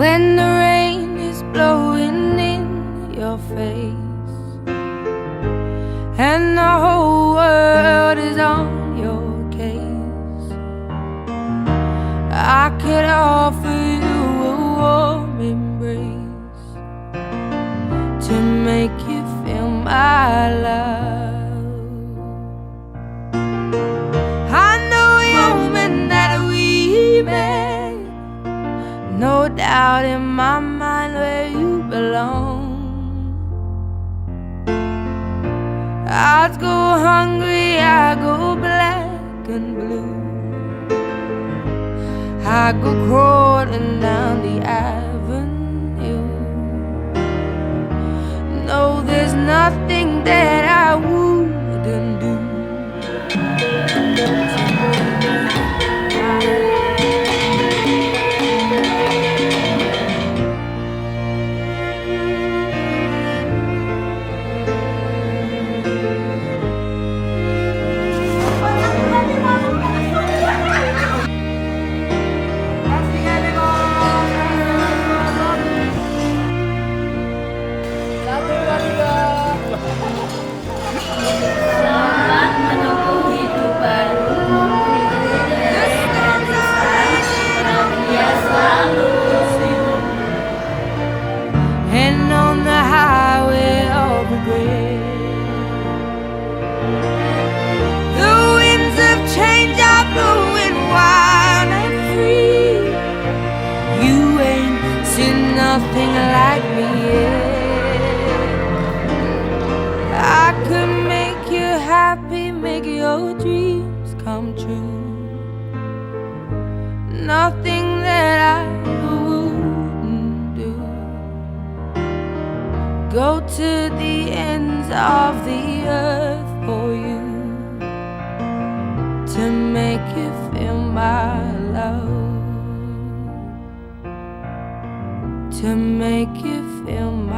When the rain is blowing in your face and the whole world is on your case, I could offer you a warm embrace to make you feel my love. I know you're meant that we met. No doubt in my mind where you belong. I'd go hungry, I go black and blue. I go crawling down the avenue. No, there's nothing that I wouldn't do. Nothing like me yet. I could make you happy, make your dreams come true. Nothing that I wouldn't do. Go to the ends of the earth for you, to make you feel my love, to make you feel my